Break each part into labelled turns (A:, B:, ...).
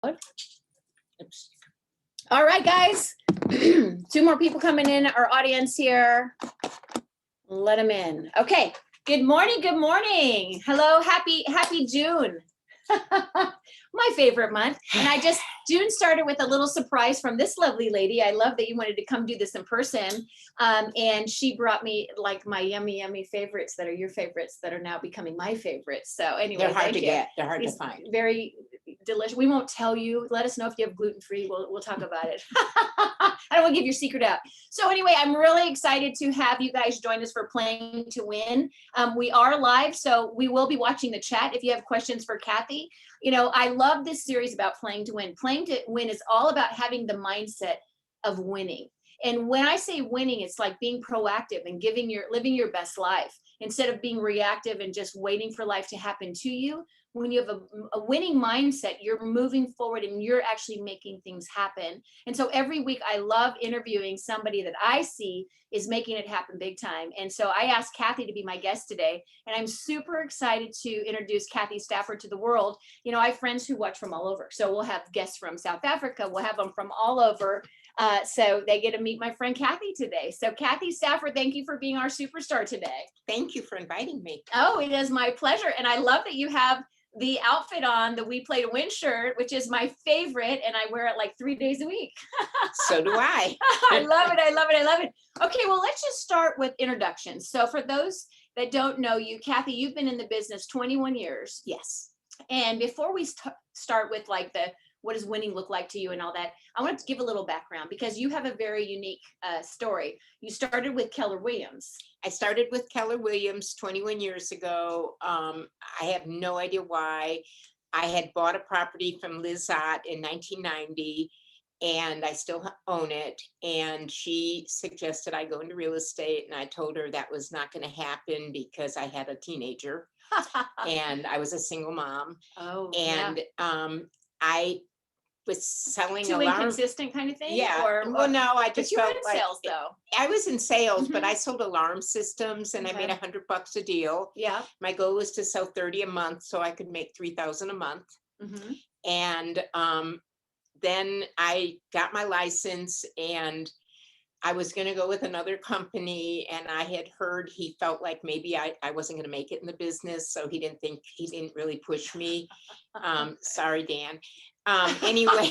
A: Oops.
B: All right, guys. 2 more people coming in our audience here. Let them in. Okay. Good morning. Good morning. Hello. Happy June. My favorite month. And June started with a little surprise from this lovely lady. I love that you wanted to come do this in person. And she brought me like my yummy favorites that are your favorites that are now becoming my favorites. So anyway,
A: They're hard to get. They're hard to find.
B: Very delicious. We won't tell you. Let us know if you have gluten-free. We'll talk about it. I don't want to give your secret out. So anyway, I'm really excited to have you guys join us for Playing to Win. We are live, so we will be watching the chat if you have questions for Kathy. You know, I love this series about Playing to Win. Playing to Win is all about having the mindset of winning. And when I say winning, it's like being proactive and living your best life instead of being reactive and just waiting for life to happen to you. When you have a winning mindset, you're moving forward and you're actually making things happen. And so every week I love interviewing somebody that I see is making it happen big time. And so I asked Kathy to be my guest today, and I'm super excited to introduce Kathy Stafford to the world. You know, I have friends who watch from all over. So we'll have guests from South Africa. We'll have them from all over. So they get to meet my friend Kathy today. So Kathy Stafford, thank you for being our superstar today.
A: Thank you for inviting me.
B: Oh, it is my pleasure. And I love that you have the outfit on, the We Play to Win shirt, which is my favorite, and I wear it like 3 days a week.
A: So do I.
B: I love it. I love it. I love it. Okay, well, let's just start with introductions. So for those that don't know you, Kathy, you've been in the business 21 years.
A: Yes.
B: And before we start with like what does winning look like to you and all that, I want to give a little background because you have a very unique story. You started with Keller Williams.
A: I started with Keller Williams 21 years ago. I have no idea why. I had bought a property from Liz Ott in 1990, and I still own it. And she suggested I go into real estate, and I told her that was not going to happen because I had a teenager and I was a single mom.
B: Oh,
A: and I was selling
B: too
A: alarm.
B: Inconsistent kind of thing?
A: Yeah.
B: Well,
A: no, I just
B: you were
A: felt
B: in
A: like
B: sales though.
A: I was in sales, but
B: Mhm.
A: I sold alarm systems, and I made $100 a deal.
B: Yeah.
A: My goal was to sell 30 a month so I could make $3,000 a month.
B: Mm-hmm.
A: And then I got my license, and I was going to go with another company, and I had heard he felt like maybe I wasn't going to make it in the business, so he didn't really push me. Sorry, Dan. Anyway.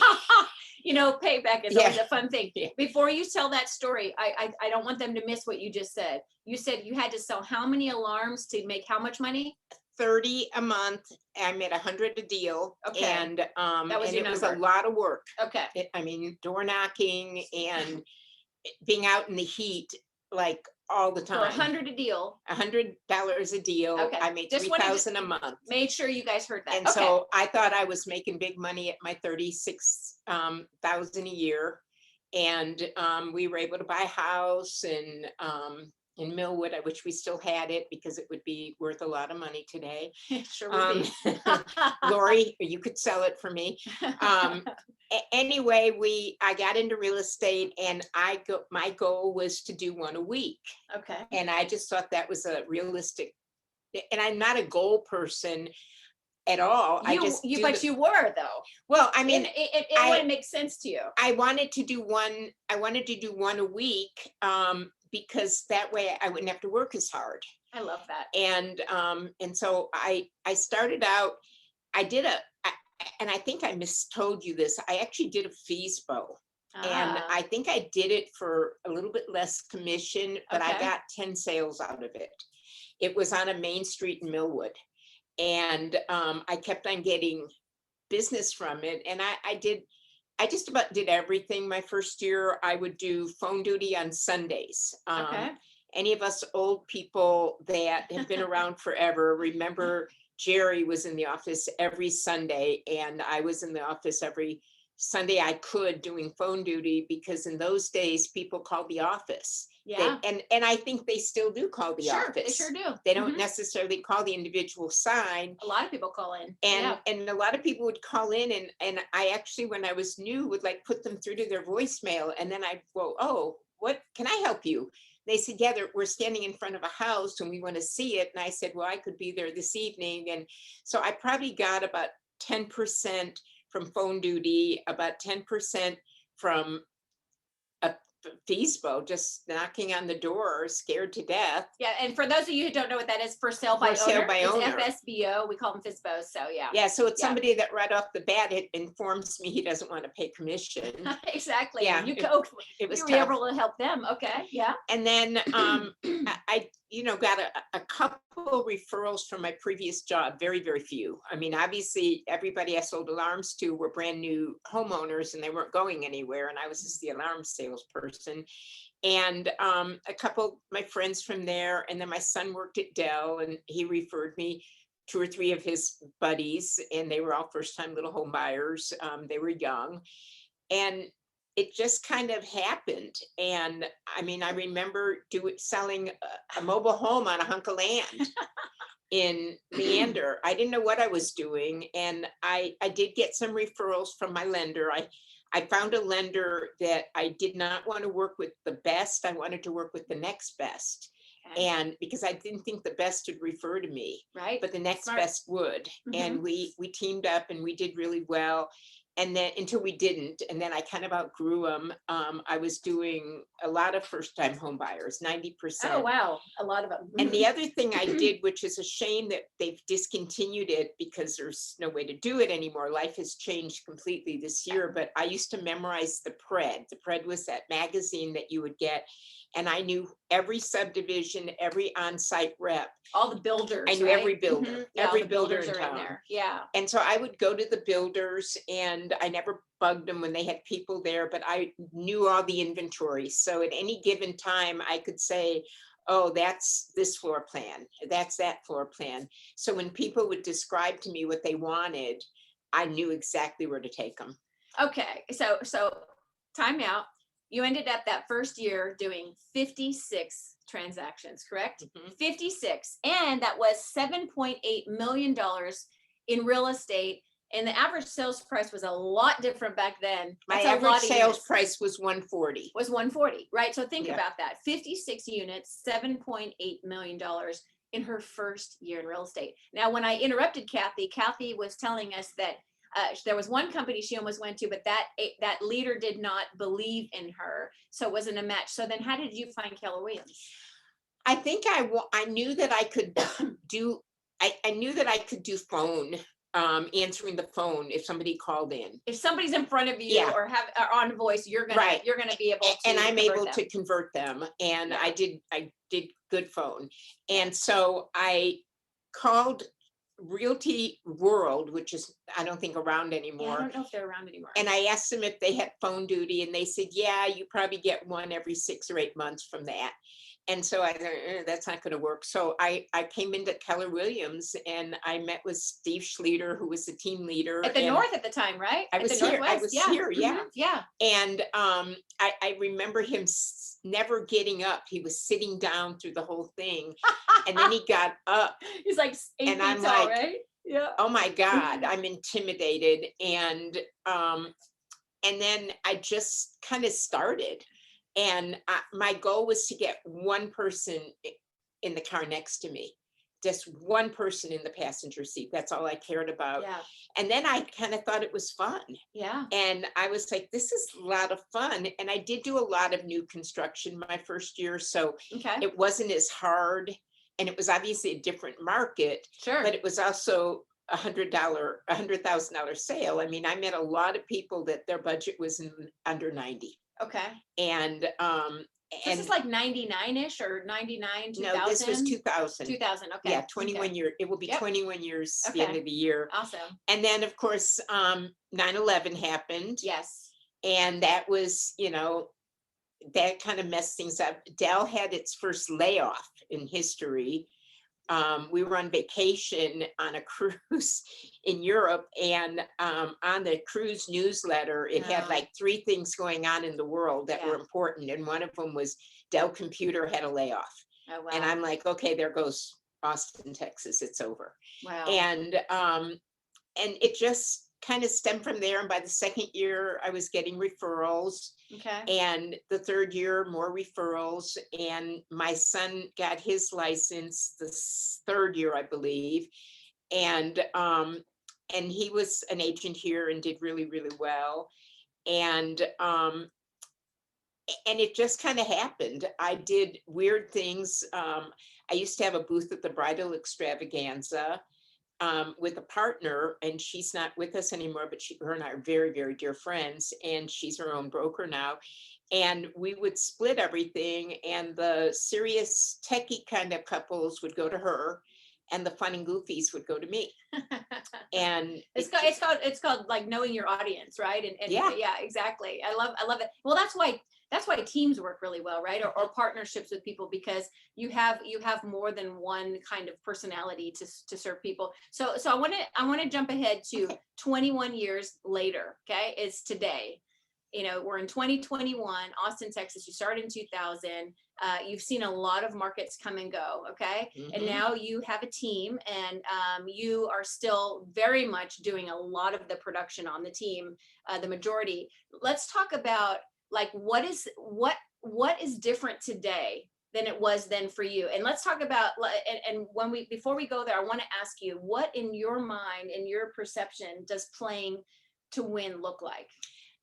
B: You know, payback is always a fun thing.
A: Yeah.
B: Before you tell that story, I don't want them to miss what you just said. You said you had to sell how many alarms to make how much money?
A: 30 a month. I made 100 a deal.
B: Okay.
A: And
B: that was
A: it was a lot of work.
B: Okay.
A: Door knocking and being out in the heat like all the time.
B: For 100 a deal.
A: $100 a deal.
B: Okay.
A: I made $3,000 a month.
B: Made sure you guys heard that.
A: And so I thought I was making big money at my 36,000 a year. And we were able to buy a house in Millwood. I wish we still had it because it would be worth a lot of money today.
B: Sure would be.
A: Lori, you could sell it for me. Anyway, I got into real estate, and my goal was to do one a week.
B: Okay.
A: And I just thought that was a realistic, and I'm not a goal person at all.
B: But you were though.
A: Well, I mean,
B: it wouldn't make sense to you.
A: I wanted to do one a week, because that way I wouldn't have to work as hard.
B: I love that.
A: And so I started out, and I think I mistold you this. I actually did a FISBO. And I think I did it for a little bit less commission, but I got 10 sales out of it. It was on a main street in Millwood. And I kept on getting business from it. And I just about did everything. My first year, I would do phone duty on Sundays. Any of us old people that have been around forever remember Jerry was in the office every Sunday, and I was in the office every Sunday I could doing phone duty, because in those days people called the office.
B: Yeah.
A: And I think they still do call the office.
B: They sure do.
A: They don't necessarily call the individual sign.
B: A lot of people call in.
A: And a lot of people would call in, and I actually, when I was new, would like put them through to their voicemail, and then I'd go, oh, what can I help you? They said, yeah, we're standing in front of a house and we want to see it. And I said, well, I could be there this evening. And so I probably got about 10% from phone duty, about 10% from a FISBO, just knocking on the door, scared to death.
B: Yeah, and for those of you who don't know what that is, for sale by
A: For sale
B: owner,
A: by
B: it's
A: owner.
B: FSBO. We call them FISBOs. So yeah.
A: Yeah, so it's
B: Yeah.
A: somebody that right off the bat, it informs me he doesn't want to pay commission.
B: Exactly.
A: Yeah,
B: You
A: it was
B: you were
A: tough.
B: able to help them. Okay. Yeah.
A: And then I got a couple referrals from my previous job, very, very few. I mean, obviously, everybody I sold alarms to were brand new homeowners and they weren't going anywhere. And I was just the alarm salesperson. And a couple of my friends from there. And then my son worked at Dell and he referred me two or three of his buddies, and they were all first time little home buyers. They were young. And it just kind of happened. And I mean, I remember selling a mobile home on a hunk of land in Leander. I didn't know what I was doing. And I did get some referrals from my lender. I found a lender that I did not want to work with the best. I wanted to work with the next best.
B: Okay.
A: And because I didn't think the best would refer to me,
B: Right.
A: but the next
B: Smart.
A: best would. And we teamed up and we did really well. And then until we didn't, and then I kind of outgrew them. I was doing a lot of first time home buyers, 90%.
B: Oh wow, a lot of them.
A: And the other thing I did, which is a shame that they've discontinued it because there's no way to do it anymore. Life has changed completely this year, but I used to memorize the Pred. The Pred was that magazine that you would get. And I knew every subdivision, every on-site rep.
B: All the builders.
A: I knew
B: right?
A: every builder,
B: Yeah,
A: every
B: all the
A: builder
B: builders
A: in
B: are
A: town.
B: there. Yeah.
A: And so I would go to the builders and I never bugged them when they had people there, but I knew all the inventory. So at any given time, I could say, oh, that's this floor plan, that's that floor plan. So when people would describe to me what they wanted, I knew exactly where to take them.
B: Okay. So time out. You ended up that first year doing 56 transactions, correct? 56. And that was $7.8 million in real estate. And the average sales price was a lot different back then.
A: My
B: That's a
A: average
B: lot of
A: sales
B: units.
A: price was 140.
B: Was 140, right? So think
A: Yeah.
B: about that. 56 units, $7.8 million in her first year in real estate. Now, when I interrupted Kathy was telling us that there was one company she almost went to, but that leader did not believe in her, so it wasn't a match. So then, how did you find Keller Williams?
A: I think I knew that I could do. I knew that I could do phone, answering the phone if somebody called in.
B: If somebody's in front of you
A: Yeah.
B: or are on voice, you're gonna
A: Right.
B: you're gonna be able to.
A: And I'm able
B: them.
A: to convert them. And
B: Yeah.
A: I did good phone. And so I called Realty World, which is I don't think around
B: Yeah,
A: anymore.
B: I don't know if they're around anymore.
A: And I asked them if they had phone duty, and they said, yeah, you probably get one every 6 or 8 months from that. And so I thought, that's not going to work. So I came into Keller Williams and I met with Steve Schluter, who was the team leader.
B: At the
A: and
B: North at the time, right?
A: I
B: At
A: was
B: the
A: here. I
B: Northwest?
A: was
B: Yeah.
A: here, yeah.
B: Yeah.
A: And I remember him never getting up. He was sitting down through the whole thing. And then he got up.
B: He's like 8
A: And
B: feet
A: I'm
B: tall,
A: like,
B: right? Yeah.
A: Oh my God, I'm intimidated. And then I just kind of started. And my goal was to get one person in the car next to me, just one person in the passenger seat. That's all I cared about.
B: Yeah.
A: And then I kind of thought it was fun.
B: Yeah.
A: And I was like, this is a lot of fun. And I did do a lot of new construction my first year. So
B: Okay.
A: it wasn't as hard. And it was obviously a different market,
B: Sure.
A: but it was also $100,000 sale. I mean, I met a lot of people that their budget was under 90.
B: Okay.
A: And
B: This is like 99-ish or 99, 2000?
A: no, this was 2000.
B: 2000, okay.
A: Yeah, 21
B: okay.
A: years. It will be
B: Yep.
A: 21 years the end
B: Okay.
A: of the year.
B: Awesome.
A: And then, of course, 9/11 happened.
B: Yes.
A: And that was, that kind of messed things up. Dell had its first layoff in history. We were on vacation on a cruise in Europe, and on the cruise newsletter, it had like 3 things going on in the world that were important. And one of them was Dell Computer had a layoff.
B: Oh, wow.
A: And I'm like, okay, there goes Austin, Texas. It's over.
B: Wow.
A: And it just kind of stemmed from there. And by the second year, I was getting referrals.
B: Okay.
A: And the third year, more referrals. And my son got his license the third year, I believe. And and he was an agent here and did really, really well. And it just kind of happened. I did weird things. I used to have a booth at the Bridal Extravaganza with a partner, and she's not with us anymore, but her and I are very, very dear friends, and she's her own broker now. And we would split everything, and the serious techie kind of couples would go to her, and the fun and goofies would go to me. And
B: it's called like knowing your audience, right? And
A: yeah,
B: exactly. I love it. Well, that's why teams work really well, right? Or partnerships with people, because you have more than one kind of personality to serve people. So I want to jump ahead to 21 years later. Okay, is today. We're in 2021, Austin, Texas. You started in 2000. You've seen a lot of markets come and go. Okay. And now you have a team, and you are still very much doing a lot of the production on the team, the majority. Let's talk about like, what is different today than it was then for you? And let's talk about, and before we go there, I want to ask you, what in your mind, in your perception, does playing to win look like?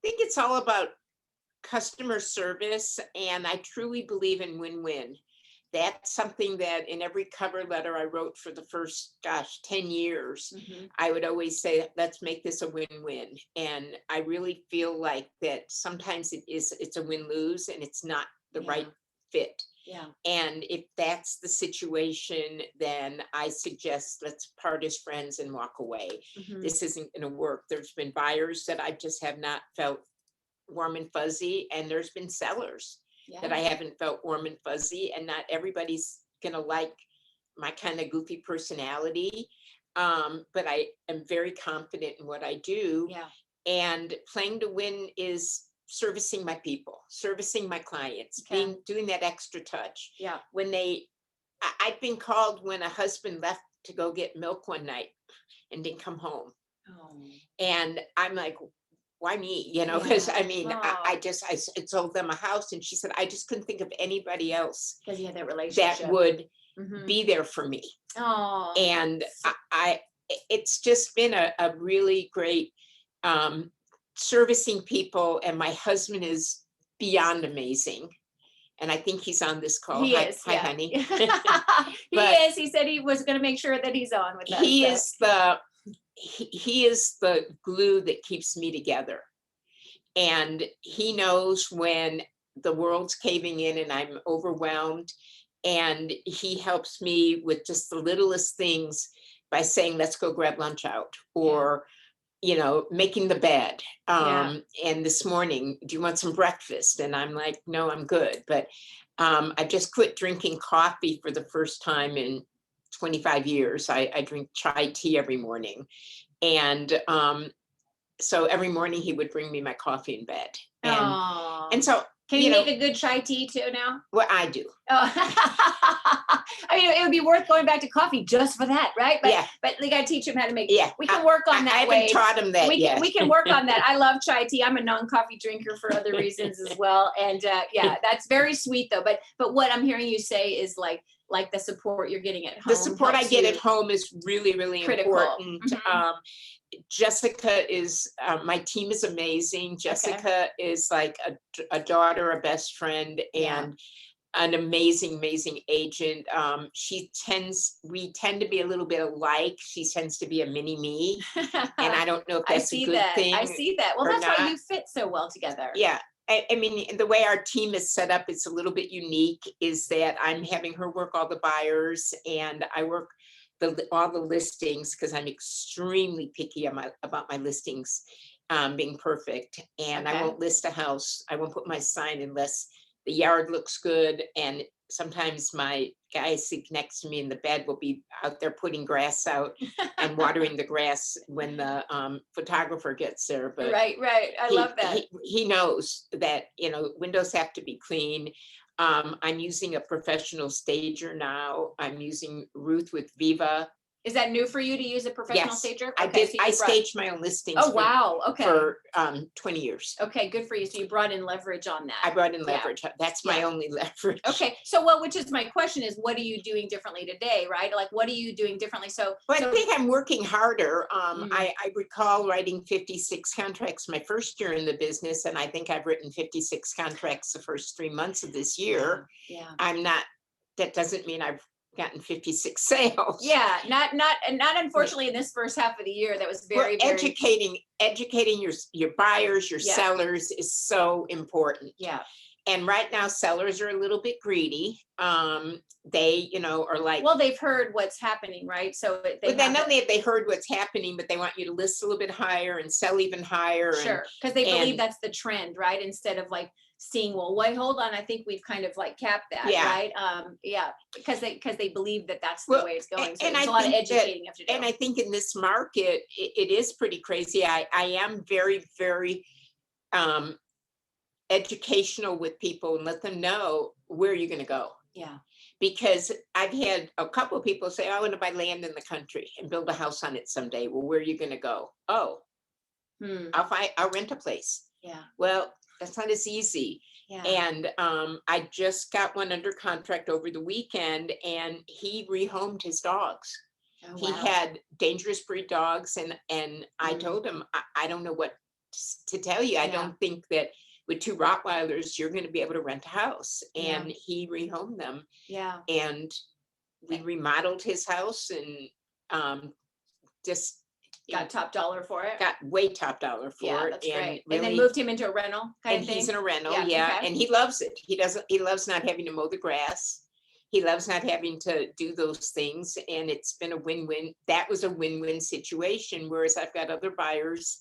A: I think it's all about customer service, and I truly believe in win-win. That's something that in every cover letter I wrote for the first 10 years, I would always say, let's make this a win-win. And I really feel like that sometimes it's a win-lose, and it's not the right fit.
B: Yeah.
A: And if that's the situation, then I suggest let's part as friends and walk away. This isn't going to work. There's been buyers that I just have not felt warm and fuzzy, and there's been sellers that I haven't felt warm and fuzzy, and not everybody's going to like my kind of goofy personality. But I am very confident in what I do.
B: Yeah.
A: And playing to win is servicing my people, servicing my clients, doing that extra touch.
B: Yeah.
A: I've been called when a husband left to go get milk one night and didn't come home.
B: Oh.
A: And I'm like, why me? Because I sold them a house, and she said, I just couldn't think of anybody else
B: because you had that relationship
A: that would be there for me.
B: Oh.
A: And it's just been a really great servicing people, and my husband is beyond amazing, and I think he's on this call. Hi, honey.
B: He is. He said he was going to make sure that he's on with us.
A: He is the glue that keeps me together, and he knows when the world's caving in and I'm overwhelmed, and he helps me with just the littlest things by saying, let's go grab lunch out, or making the bed. And this morning, do you want some breakfast? And I'm like, no, I'm good. But I just quit drinking coffee for the first time in 25 years. I drink chai tea every morning. And so every morning he would bring me my coffee in bed. And so,
B: can you make a good chai tea too now?
A: Well, I do.
B: I mean, it would be worth going back to coffee just for that, right? But we got to teach him how to make it.
A: Yeah.
B: We can work on that.
A: I haven't taught him that yet.
B: We can work on that. I love chai tea. I'm a non-coffee drinker for other reasons as well. And that's very sweet though. But what I'm hearing you say is like the support you're getting at home.
A: The support I get at home is really, really
B: critical.
A: Important. Jessica is, my team is amazing. Jessica is like a daughter, a best friend, and an amazing, amazing agent. We tend to be a little bit alike. She tends to be a mini me. And I don't know if that's a good thing.
B: I see that. Well, that's why you fit so well together.
A: Yeah. I mean, the way our team is set up, it's a little bit unique, is that I'm having her work all the buyers, and I work all the listings, because I'm extremely picky about my listings being perfect. And I won't list a house. I won't put my sign unless the yard looks good. And sometimes my guy sitting next to me in the bed will be out there putting grass out and watering the grass when the photographer gets there. But
B: right. I love that.
A: He knows that, windows have to be clean. I'm using a professional stager now. I'm using Ruth with Viva
B: Is that new for you to use a professional
A: Yes,
B: stager?
A: I
B: Okay,
A: did.
B: so
A: I
B: you brought,
A: staged my own listings
B: oh, wow, okay.
A: for 20 years.
B: Okay, good for you. So you brought in leverage on that.
A: I brought in
B: Yeah.
A: leverage. That's my
B: Yeah.
A: only leverage.
B: Okay, so well, which is my question is, what are you doing differently today, right? Like, what are you doing differently? So,
A: But
B: so
A: I think I'm working harder.
B: Mm.
A: I recall writing 56 contracts my first year in the business, and I think I've written 56 contracts the first 3 months of this year.
B: yeah.
A: I'm not, that doesn't mean I've gotten 56 sales.
B: Yeah, not unfortunately in this first half of the year. That was
A: Well,
B: very
A: educating your buyers, your
B: Yeah.
A: sellers is so important.
B: yeah.
A: And right now, sellers are a little bit greedy. They, are like,
B: Well, they've heard what's happening, right? So they
A: but then
B: have
A: not
B: it.
A: only have they heard what's happening, but they want you to list a little bit higher and sell even higher.
B: Sure, because they believe
A: and-
B: that's the trend, right? Instead of like seeing, well, wait, hold on, I think we've kind of like capped that,
A: Yeah.
B: right? Yeah, because they believe that that's
A: Well,
B: the way it's going. So
A: and
B: there's
A: I
B: a lot of
A: think that-
B: educating you have to do.
A: And I think in this market, it is pretty crazy. I am very, very educational with people and let them know where you're going to go.
B: Yeah.
A: Because I've had a couple of people say, I want to buy land in the country and build a house on it someday. Well, where are you going to go? Oh, I'll rent a place.
B: Yeah.
A: Well, that's not as easy.
B: Yeah.
A: And I just got one under contract over the weekend, and he rehomed his dogs.
B: Oh,
A: He
B: wow.
A: had dangerous breed dogs, and I told him, I don't know what to tell you. I
B: Yeah.
A: don't think that with 2 Rottweilers you're going to be able to rent a house.
B: Yeah.
A: And he rehomed them,
B: Yeah.
A: and we remodeled his house, and just
B: Got top dollar for it.
A: got way top dollar for
B: Yeah,
A: it.
B: that's
A: and
B: great. And then
A: really-
B: moved him into a rental kind
A: and
B: of thing.
A: he's in a rental,
B: Yeah,
A: yeah,
B: okay.
A: and he loves it. He loves not having to mow the grass. He loves not having to do those things, and it's been a win-win. That was a win-win situation, whereas I've got other buyers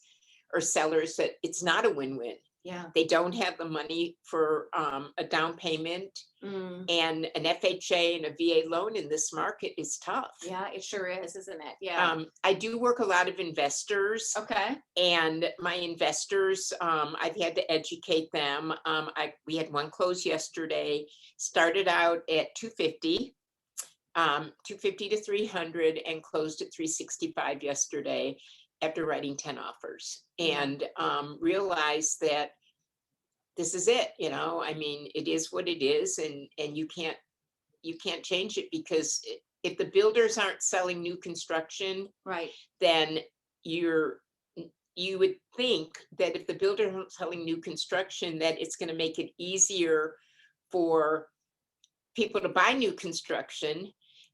A: or sellers that it's not a win-win.
B: Yeah.
A: They don't have the money for a down payment, and an FHA and a VA loan in this market is tough.
B: Yeah, it sure is, isn't it? Yeah.
A: I do work a lot of investors.
B: Okay.
A: And my investors, I've had to educate them. We had one close yesterday, started out at 250, 250 to 300, and closed at 365 yesterday after writing 10 offers.
B: Yeah.
A: And realized that this is it. I mean, it is what it is, and you can't change it, because if the builders aren't selling new construction,
B: Right.
A: then you would think that if the builder is selling new construction, that it's going to make it easier for people to buy new construction.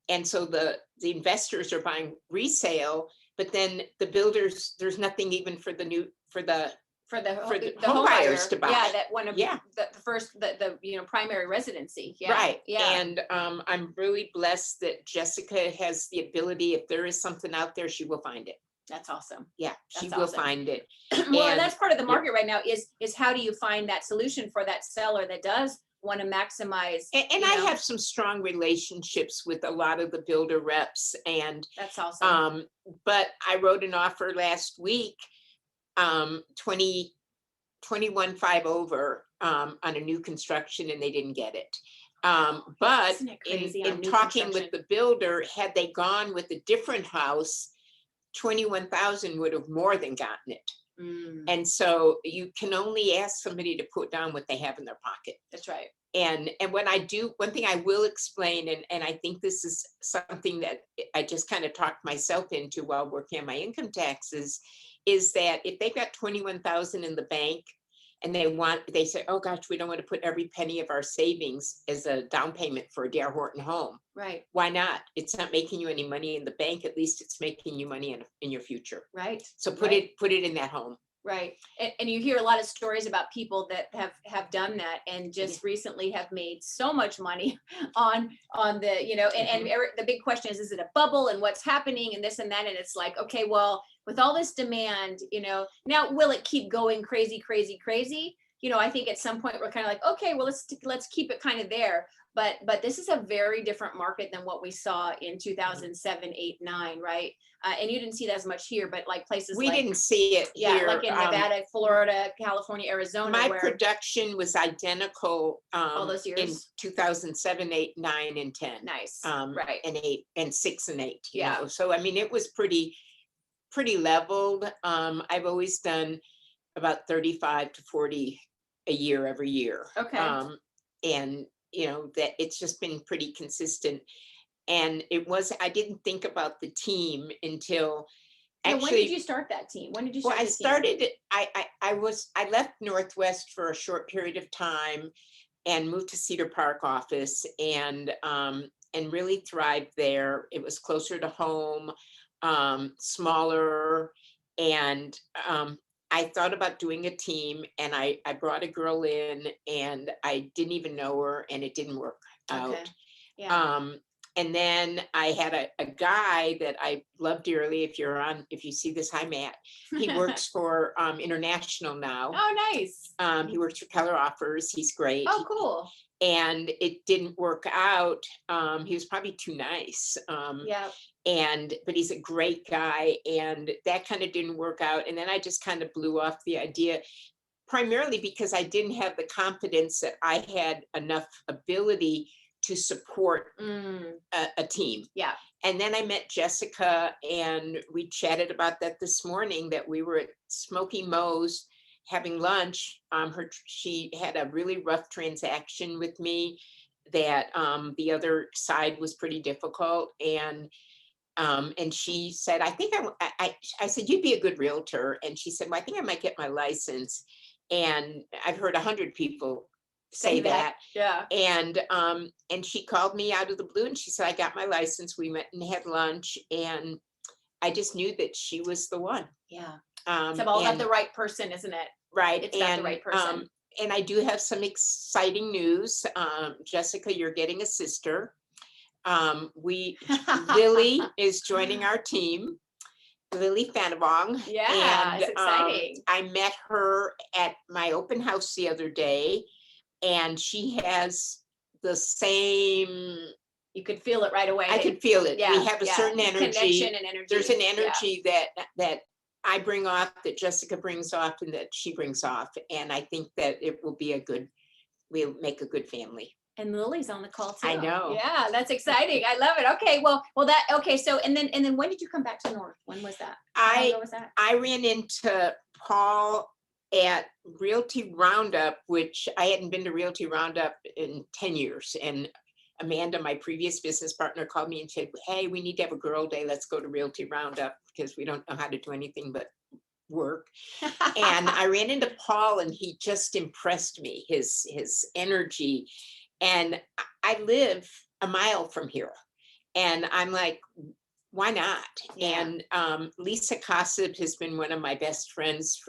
A: And so the investors are buying resale, but then the builders, there's nothing even for the home buyers to buy.
B: Yeah, that one of
A: Yeah.
B: the first the primary residency. Yeah.
A: Right.
B: Yeah.
A: And I'm really blessed that Jessica has the ability, if there is something out there, she will find it.
B: That's awesome.
A: Yeah, she
B: That's
A: will
B: awesome.
A: find it.
B: Well, and
A: And-
B: that's part of the market right now is how do you find that solution for that seller that does want to maximize?
A: And I have some strong relationships with a lot of the builder reps, and
B: That's awesome.
A: but I wrote an offer last week, 21.5 over on a new construction, and they didn't get it. But
B: Isn't it crazy on
A: in
B: new
A: talking with
B: construction?
A: the builder, had they gone with a different house, 21,000 would have more than gotten it. And so you can only ask somebody to put down what they have in their pocket.
B: That's right.
A: And when I do, one thing I will explain, and I think this is something that I just kind of talked myself into while working on my income taxes, is that if they've got 21,000 in the bank, and they say, oh gosh, we don't want to put every penny of our savings as a down payment for a D.R. Horton home.
B: Right.
A: Why not? It's not making you any money in the bank. At least it's making you money in your future.
B: Right.
A: So put
B: Right.
A: it in that home.
B: Right. And you hear a lot of stories about people that have done that and just recently have made so much money on the, and the big question is it a bubble and what's happening and this and that? And it's like, okay, well, with all this demand, now will it keep going crazy, crazy, crazy? I think at some point we're kind of like, okay, well, let's keep it kind of there. But this is a very different market than what we saw in 2007, 8, 9, right? And you didn't see that as much here, but like places
A: We
B: like,
A: didn't see it here.
B: like in Nevada, Florida, California, Arizona,
A: My
B: where
A: production was identical
B: all those
A: in
B: years.
A: 2007, 8, 9, and 10.
B: Nice. Right.
A: And 8 and 6 and 8. You
B: Yeah.
A: know? So I mean, it was pretty leveled. I've always done about 35 to 40 a year every year.
B: Okay.
A: And that it's just been pretty consistent. And I didn't think about the team until
B: Yeah, when did
A: actually,
B: you start that team? When did you
A: well,
B: start
A: I
B: the team?
A: started, I left Northwest for a short period of time and moved to Cedar Park office and really thrived there. It was closer to home, smaller, and I thought about doing a team, and I brought a girl in, and I didn't even know her, and it didn't work out.
B: Okay. Yeah.
A: And then I had a guy that I love dearly. If you see this, hi Matt. He works for International now.
B: Oh, nice.
A: He works for Keller Offers. He's great.
B: Oh, cool.
A: And it didn't work out. He was probably too nice.
B: Yeah.
A: But he's a great guy, and that kind of didn't work out. And then I just kind of blew off the idea, primarily because I didn't have the confidence that I had enough ability to support a team.
B: Yeah.
A: And then I met Jessica, and we chatted about that this morning, that we were at Smoky Mo's having lunch. She had a really rough transaction with me that the other side was pretty difficult. And she said, I think I said, you'd be a good realtor. And she said, well, I think I might get my license. And I've heard 100 people say that.
B: Yeah.
A: And she called me out of the blue, and she said, I got my license. We went and had lunch, and I just knew that she was the one.
B: Yeah. It's all about the right person, isn't it?
A: Right.
B: It's about the right person.
A: And I do have some exciting news. Jessica, you're getting a sister. Lily is joining our team, Lily Fanabong.
B: Yeah,
A: and
B: it's exciting.
A: I met her at my open house the other day, and she has the same.
B: You could feel it right away.
A: I could feel it.
B: Yeah,
A: We have a certain energy.
B: Connection and energy.
A: There's an energy that I bring off, that Jessica brings off, and that she brings off. And I think that we'll make a good family.
B: And Lily's on the call too.
A: I know.
B: Yeah, that's exciting. I love it. Okay, okay. So and then when did you come back to North? When was that? When was that?
A: I ran into Paul at Realty Roundup, which I hadn't been to Realty Roundup in 10 years. And Amanda, my previous business partner, called me and said, hey, we need to have a girl day. Let's go to Realty Roundup, because we don't know how to do anything but work. And I ran into Paul, and he just impressed me, his energy. And I live a mile from here, and I'm like, why not?
B: Yeah.
A: And Lisa Cossip has been one of my best friends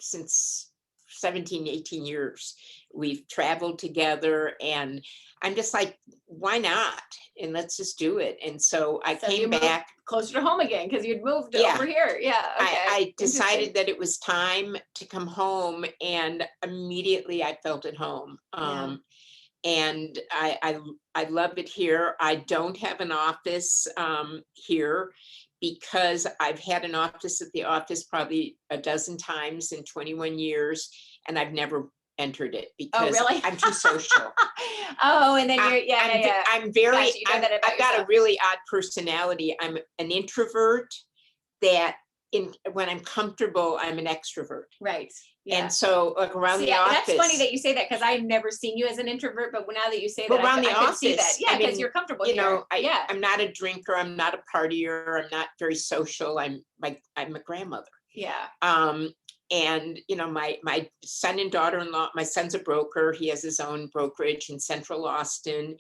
A: since 17, 18 years. We've traveled together, and I'm just like, why not? And let's just do it. And so I came back
B: closer to home again, because you'd moved over here. Yeah. Okay.
A: I decided that it was time to come home, and immediately I felt at home. And I love it here. I don't have an office here, because I've had an office at the office probably a dozen times in 21 years, and I've never entered it because I'm too social.
B: And then you're,
A: I'm very,
B: gotcha,
A: I've got a really odd personality. I'm an introvert that when I'm comfortable, I'm an extrovert.
B: Right. Yeah.
A: And so like around the office.
B: That's funny that you say that, because I've never seen you as an introvert, but now that you say that,
A: around the
B: I could
A: office,
B: see that. Yeah, because you're comfortable here.
A: I'm not a drinker. I'm not a partier. I'm not very social. I'm a grandmother.
B: Yeah.
A: And my son and daughter-in-law, my son's a broker. He has his own brokerage in Central Austin,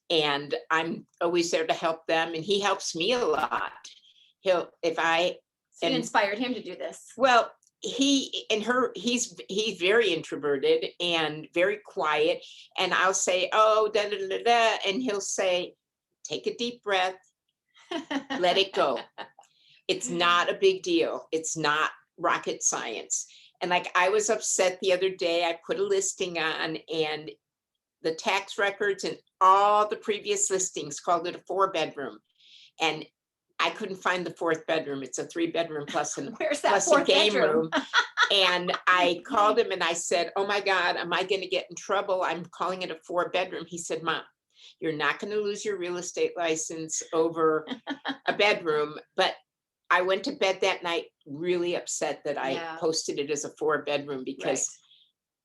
A: and I'm always there to help them. And he helps me a lot. So you
B: inspired him to do this.
A: Well, he's very introverted and very quiet. And I'll say, oh, da, da, da, da. And he'll say, take a deep breath, let it go. It's not a big deal. It's not rocket science. And like, I was upset the other day, I put a listing on, and the tax records and all the previous listings called it a 4-bedroom. And I couldn't find the 4th bedroom. It's a 3-bedroom plus
B: Where's that
A: plus a
B: fourth
A: game
B: bedroom?
A: room. And I called him and I said, "Oh my God, am I going to get in trouble? I'm calling it a 4-bedroom." He said, "Mom, you're not going to lose your real estate license over a bedroom." But I went to bed that night really upset that I
B: Yeah.
A: posted it as a 4-bedroom, because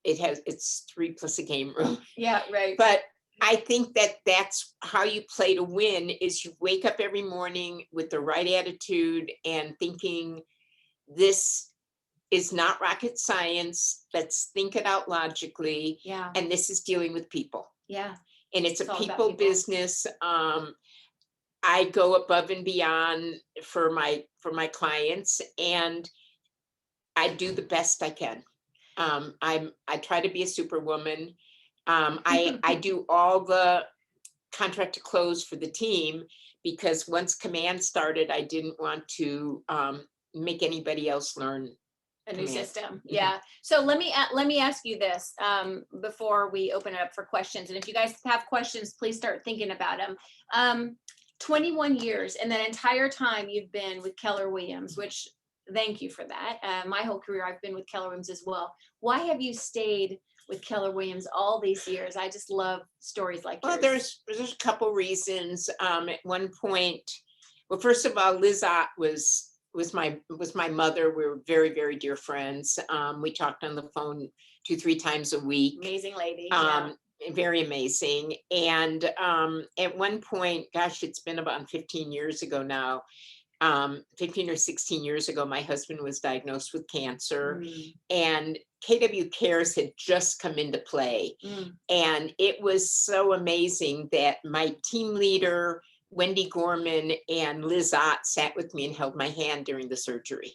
A: it's 3 plus a game room.
B: Yeah, right.
A: But I think that that's how you play to win, is you wake up every morning with the right attitude and thinking, this is not rocket science. Let's think it out logically.
B: Yeah.
A: And this is dealing with people.
B: Yeah.
A: And it's
B: It's
A: a
B: all about
A: people
B: people.
A: business. I go above and beyond for my clients, and I do the best I can. I try to be a superwoman. I do all the contract to close for the team, because once command started, I didn't want to make anybody else learn
B: A new
A: command.
B: system. Yeah. So let me ask you this before we open it up for questions. And if you guys have questions, please start thinking about them. 21 years, and that entire time you've been with Keller Williams, which thank you for that. My whole career, I've been with Keller Williams as well. Why have you stayed with Keller Williams all these years? I just love stories like
A: Well,
B: yours.
A: there's a couple reasons. At one point, well, first of all, Liz Ott was my mother. We were very, very dear friends. We talked on the phone 2-3 times a week.
B: Amazing lady. Yeah.
A: Very amazing. And at one point, gosh, it's been about 15 years ago now. 15 or 16 years ago, my husband was diagnosed with cancer, and KW Cares had just come into play. And it was so amazing that my team leader, Wendy Gorman, and Liz Ott sat with me and held my hand during the surgery.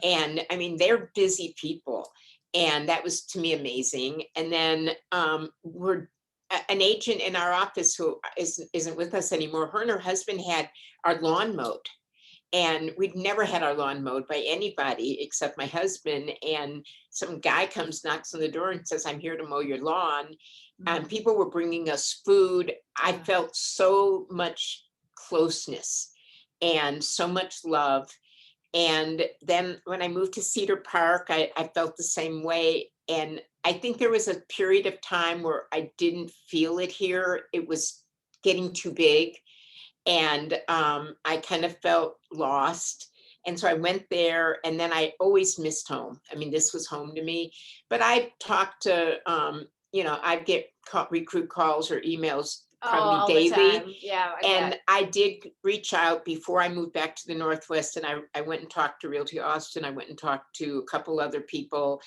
A: And I mean, they're busy people. And that was, to me, amazing. And then an agent in our office who isn't with us anymore, her and her husband had our lawn mowed. And we'd never had our lawn mowed by anybody except my husband. And some guy comes, knocks on the door and says, "I'm here to mow your lawn." And people were bringing us food. I felt so much closeness and so much love. And then when I moved to Cedar Park, I felt the same way. And I think there was a period of time where I didn't feel it here. It was getting too big. And I kind of felt lost. And so I went there, and then I always missed home. I mean, this was home to me. But I talked to, I get recruit calls or emails probably
B: all
A: daily.
B: the time. Yeah.
A: And I did reach out before I moved back to the Northwest, and I went and talked to Realty Austin. I went and talked to a couple other people.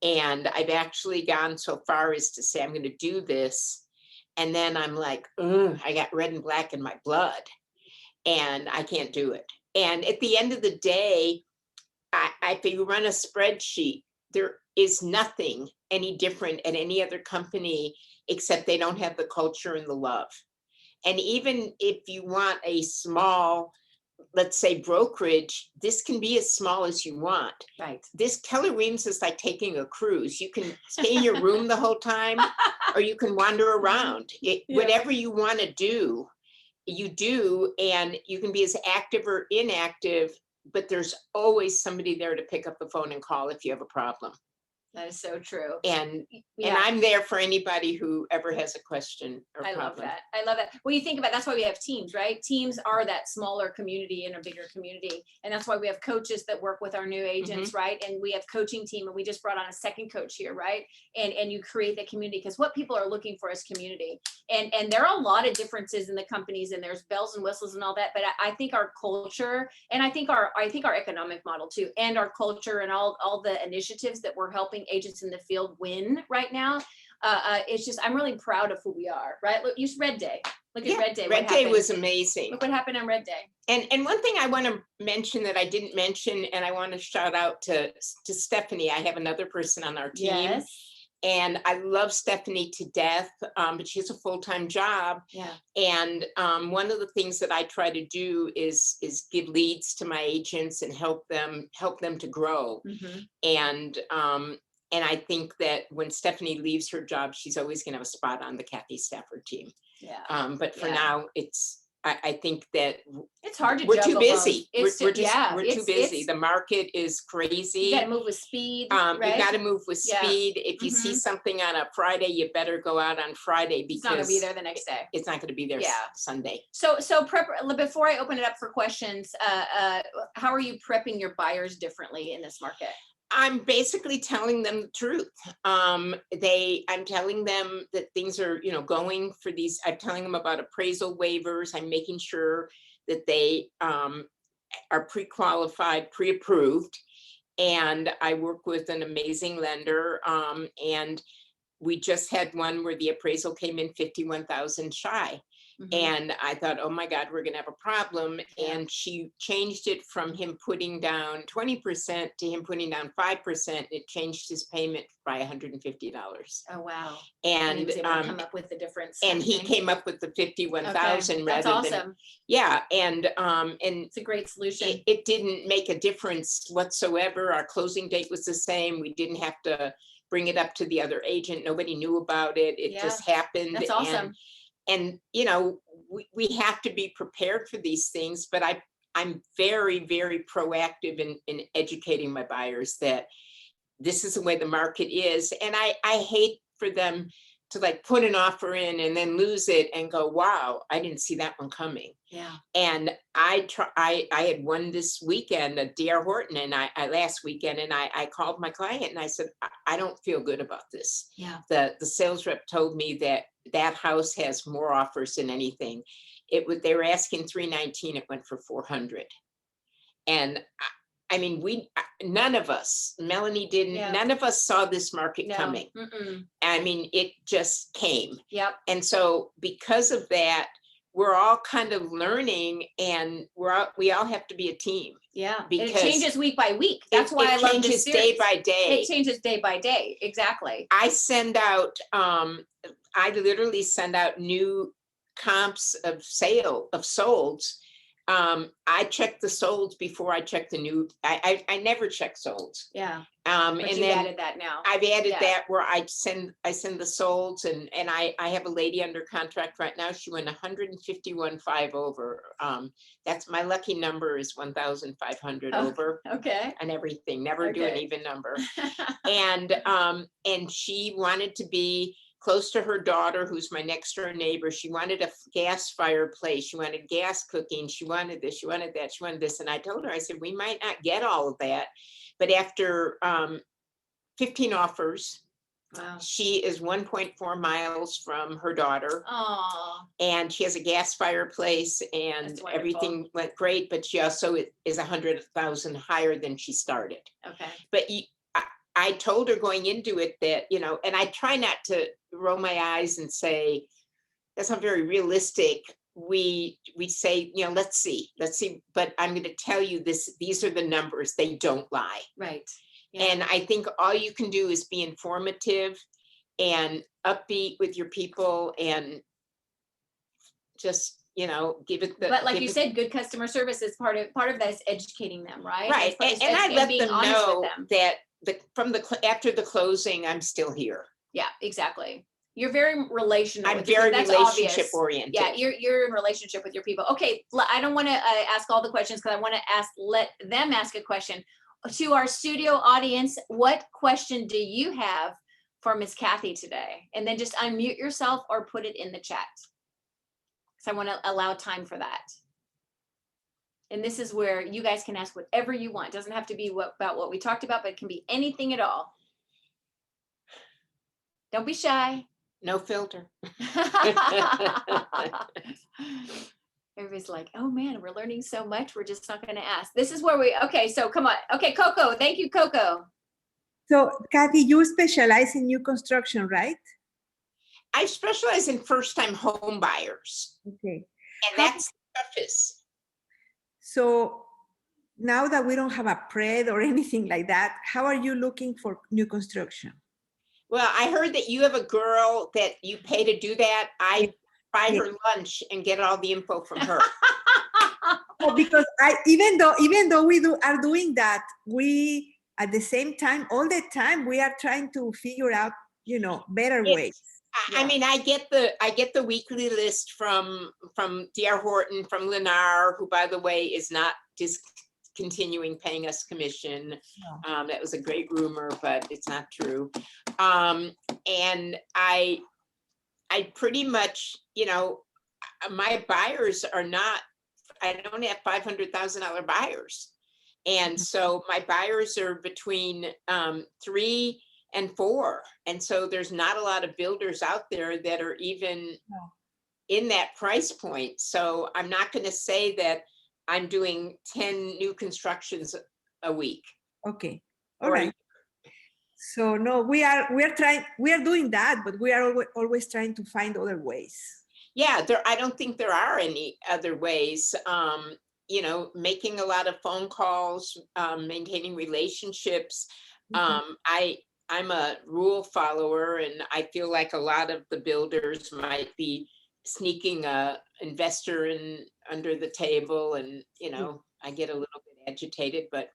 A: And I've actually gone so far as to say, I'm going to do this. And then I'm like, I got red and black in my blood, and I can't do it. And at the end of the day, if you run a spreadsheet, there is nothing any different at any other company, except they don't have the culture and the love. And even if you want a small, let's say, brokerage, this can be as small as you want.
B: Right.
A: This Keller Williams is like taking a cruise. You can stay in your room the whole time, or you can wander around. Whatever you want to do, you do, and you can be as active or inactive, but there's always somebody there to pick up the phone and call if you have a problem.
B: That is so true.
A: And I'm there for anybody who ever has a question or
B: I
A: problem.
B: love that. I love that. Well, you think about, that's why we have teams, right? Teams are that smaller community in a bigger community. And that's why we have coaches that work with our new agents, right? And we have coaching team, and we just brought on a second coach here, right? And you create that community, because what people are looking for is community. And there are a lot of differences in the companies, and there's bells and whistles and all that. But I think our culture, and I think our economic model too, and our culture and all the initiatives that we're helping agents in the field win right now. It's just, I'm really proud of who we are, right? Look, use Red Day. Look at Red Day.
A: Red Day was amazing.
B: Look what happened on Red Day.
A: And one thing I want to mention that I didn't mention, and I want to shout out to Stephanie. I have another person on our team.
B: Yes.
A: And I love Stephanie to death, but she has a full-time job.
B: Yeah.
A: And one of the things that I try to do is give leads to my agents and help them to grow. And I think that when Stephanie leaves her job, she's always going to have a spot on the Kathy Stafford team.
B: Yeah.
A: But for now, I think that
B: it's hard to
A: we're
B: juggle
A: too busy.
B: both.
A: We're too busy. The market is crazy.
B: You got to move with speed. Right?
A: You got to move with speed. If you see something on a Friday, you better go out on Friday because
B: it's not going to be there the next day.
A: It's not going to be there Sunday.
B: So before I open it up for questions, how are you prepping your buyers differently in this market?
A: I'm basically telling them the truth. I'm telling them that things are, going for these. I'm telling them about appraisal waivers. I'm making sure that they are pre-qualified, pre-approved. And I work with an amazing lender. And we just had one where the appraisal came in 51,000 shy. And I thought, oh my God, we're going to have a problem. And she changed it from him putting down 20% to him putting down 5%. It changed his payment by $150.
B: Oh, wow.
A: And
B: he was able to come up with the difference.
A: And he came up with the 51,000 rather than. That's awesome. Yeah. And
B: it's a great solution.
A: It didn't make a difference whatsoever. Our closing date was the same. We didn't have to bring it up to the other agent. Nobody knew about it. It just happened.
B: That's awesome.
A: And we have to be prepared for these things, but I'm very, very proactive in educating my buyers that this is the way the market is. And I hate for them to like put an offer in and then lose it and go, wow, I didn't see that one coming.
B: Yeah.
A: And I had one this weekend at D.R. Horton, and I last weekend, and I called my client and I said, I don't feel good about this.
B: Yeah.
A: The sales rep told me that house has more offers than anything. They were asking $319, it went for $400. And I mean, none of us, Melanie didn't, none of us saw this market coming. I mean, it just came.
B: Yep.
A: And so because of that, we're all kind of learning, and we all have to be a team.
B: Yeah. Because it changes week by week. That's why I love this series.
A: It changes day by day.
B: It changes day by day. Exactly.
A: I send out, I literally send out new comps of solds. I check the solds before I check the new. I never check solds.
B: Yeah.
A: But
B: and then added that now.
A: I've added that where I send the solds, and I have a lady under contract right now. She went 151.5 over. That's my lucky number is 1,500 over.
B: Okay.
A: And everything. Never do an even number. And she wanted to be close to her daughter, who's my next door neighbor. She wanted a gas fireplace. She wanted gas cooking. She wanted this, she wanted that, she wanted this. And I told her, I said, we might not get all of that. But after 15 offers, she is 1.4 miles from her daughter.
B: Aww.
A: And she has a gas fireplace, and everything went great. But she also is 100,000 higher than she started.
B: Okay.
A: But I told her going into it that, and I try not to roll my eyes and say, that's not very realistic. We say, let's see. But I'm going to tell you these are the numbers. They don't lie.
B: Right.
A: Yeah. And I think all you can do is be informative and upbeat with your people, and just, give it
B: but like you said, good customer service is part of that is educating them, right?
A: Right. And I let them know that after the closing, I'm still here.
B: Yeah, exactly. You're very relational.
A: I'm very relationship oriented.
B: Yeah, you're in relationship with your people. Okay, I don't want to ask all the questions because I want to let them ask a question. To our studio audience, what question do you have for Miss Kathy today? And then just unmute yourself or put it in the chat. So I want to allow time for that. And this is where you guys can ask whatever you want. It doesn't have to be about what we talked about, but it can be anything at all. Don't be shy.
A: No filter.
B: Everybody's like, oh man, we're learning so much. We're just not going to ask. This is where okay, so come on. Okay, Coco. Thank you, Coco.
C: So, Kathy, you specialize in new construction, right?
A: I specialize in first-time home buyers.
C: Okay.
A: And that's the toughest.
C: So now that we don't have a PRED or anything like that, how are you looking for new construction?
A: Well, I heard that you have a girl that you pay to do that. I buy
C: Yeah.
A: her lunch and get all the info from her.
C: No, because even though are doing that, we at the same time, all the time, we are trying to figure out, better
A: It's-
C: ways.
A: I mean, I get the weekly list from D.R. Horton, from Lennar, who, by the way, is not discontinuing paying us commission. That was a great rumor, but it's not true. And I pretty much, my buyers are not. I don't have $500,000 buyers, and so my buyers are between 3 and 4, and so there's not a lot of builders out there that are even in that price point. So I'm not going to say that I'm doing 10 new constructions a week.
C: Okay, all
A: or-
C: right. So no, we are doing that, but we are always trying to find other ways.
A: Yeah, I don't think there are any other ways. Making a lot of phone calls, maintaining relationships. I'm a rule follower, and I feel like a lot of the builders might be sneaking a investor in under the table, and I get a little bit agitated, but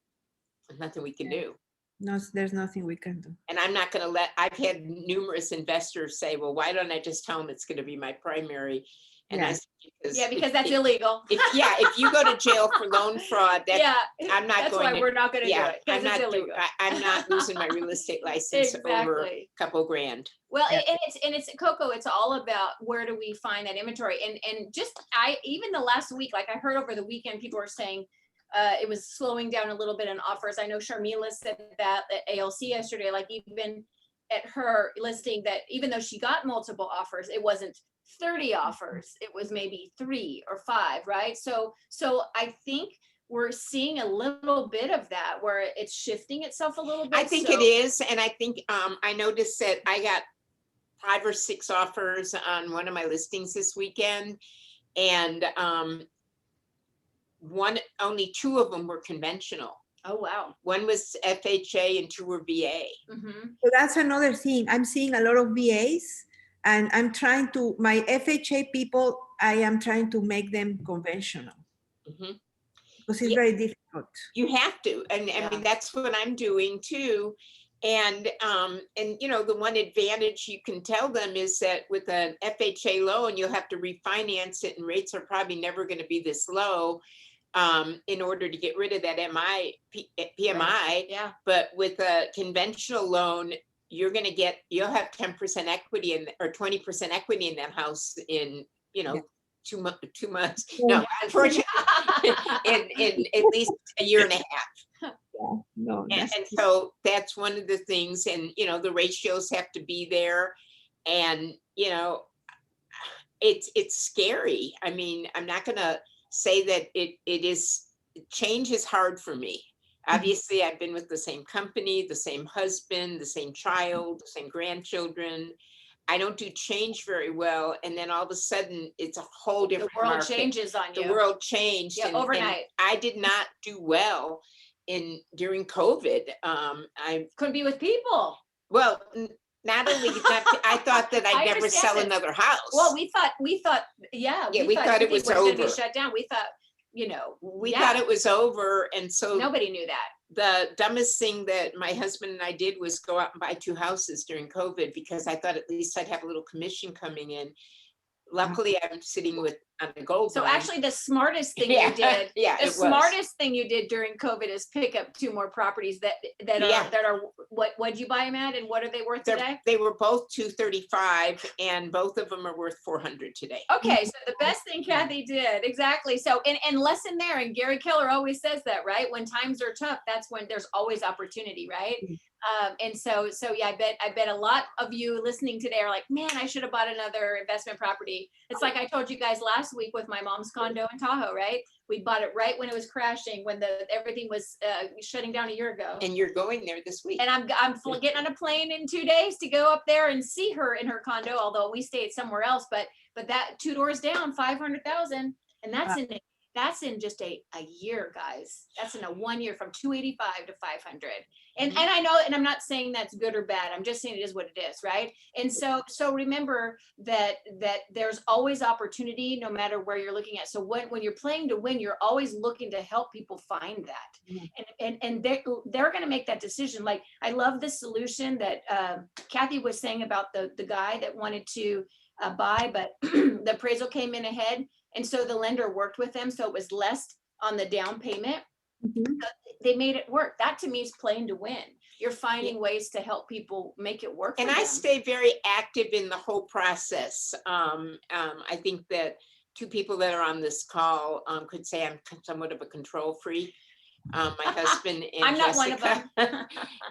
A: there's nothing we can do.
C: No, there's nothing we can do.
A: And I'm not going to I've had numerous investors say, well, why don't I just tell them it's going to be my primary? And I said,
B: because that's illegal.
A: If you go to jail for loan fraud, I'm not
B: that's
A: going
B: why
A: to.
B: we're not going to do it.
A: I'm not
B: illegal.
A: I'm not losing my real estate license over a couple grand.
B: Well, and it's Coco. It's all about where do we find that inventory, and just even the last week, like I heard over the weekend, people were saying it was slowing down a little bit in offers. I know Sharmila said that at ALC yesterday, like even at her listing, that even though she got multiple offers, it wasn't 30 offers, it was maybe 3 or 5, right? So I think we're seeing a little bit of that where it's shifting itself a little bit.
A: I think it is, and I think I noticed that I got 5 or 6 offers on one of my listings this weekend, and only 2 of them were conventional.
B: Oh wow!
A: One was FHA and 2 were VA.
B: Mm-hmm.
C: So that's another thing. I'm seeing a lot of VAs. And I'm trying to, my FHA people, I am trying to make them conventional.
A: Mm-hmm.
C: Because it's very difficult.
A: You have to. And I mean, that's what I'm doing too. And the one advantage you can tell them is that with an FHA loan, you'll have to refinance it, and rates are probably never going to be this low in order to get rid of that PMI.
B: Right. Yeah.
A: But with a conventional loan, you'll have 10% equity or 20% equity in that house in 2 months. No, unfortunately, in at least a year and a half.
C: Yeah, no,
A: and so that's one of the things, and the ratios have to be there, and it's scary. I mean, I'm not gonna say that it is. Change is hard for me. Obviously, I've been with the same company, the same husband, the same child, the same grandchildren. I don't do change very well. And then all of a sudden, it's a whole different
B: The world
A: market.
B: changes on you.
A: The world changed.
B: Yeah, overnight.
A: And I did not do well during COVID. I
B: couldn't be with people.
A: Well, not only that, I thought that I'd never sell another house.
B: Well, we thought,
A: we thought it was over.
B: Gonna be shut down. We thought,
A: we thought it was over, and so
B: nobody knew that.
A: The dumbest thing that my husband and I did was go out and buy 2 houses during COVID, because I thought at least I'd have a little commission coming in. Luckily, I'm sitting on a gold.
B: So actually, the smartest thing
A: Yeah.
B: you did,
A: Yeah,
B: the
A: it was.
B: smartest thing you did during COVID is pick up 2 more properties that are what'd you buy them at, and what are they worth today?
A: They were both 235, and both of them are worth 400 today.
B: Okay, so the best thing Kathy did, exactly. So and lesson there, and Gary Keller always says that, right? When times are tough, that's when there's always opportunity, right? And so yeah, I bet a lot of you listening today are like, man, I should have bought another investment property. It's like I told you guys last week with my mom's condo in Tahoe, right? We bought it right when it was crashing, when everything was shutting down a year ago.
A: And you're going there this week.
B: And I'm getting on a plane in 2 days to go up there and see her in her condo, although we stayed somewhere else. But that 2 doors down, 500,000, and that's in That's in just a year, guys. That's in a 1 year from 285 to 500. And I know, and I'm not saying that's good or bad. I'm just saying it is what it is, right? And so remember that there's always opportunity no matter where you're looking at. So when you're playing to win, you're always looking to help people find that. And they're going to make that decision. Like, I love this solution that Kathy was saying about the guy that wanted to buy, but the appraisal came in ahead. And so the lender worked with them. So it was less on the down payment. They made it work. That to me is playing to win. You're finding ways to help people make it work.
A: And I stay very active in the whole process. I think that two people that are on this call could say I'm somewhat of a control freak. My husband and
B: I'm not
A: Jessica.
B: one of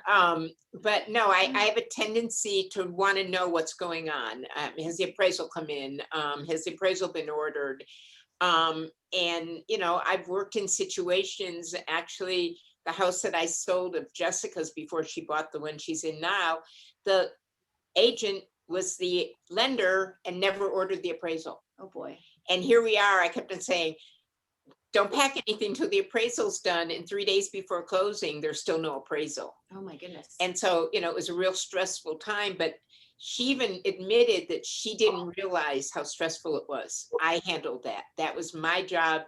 B: them.
A: But no, I have a tendency to want to know what's going on. Has the appraisal come in? Has the appraisal been ordered? And, you know, I've worked in situations, actually, the house that I sold of Jessica's before she bought the one she's in now, the agent was the lender and never ordered the appraisal.
B: Oh boy.
A: And here we are. I kept on saying, don't pack anything till the appraisal's done. And 3 days before closing, there's still no appraisal.
B: Oh my goodness.
A: And so, you know, it was a real stressful time, but she even admitted that she didn't realize how stressful it was. I handled that. That was my job,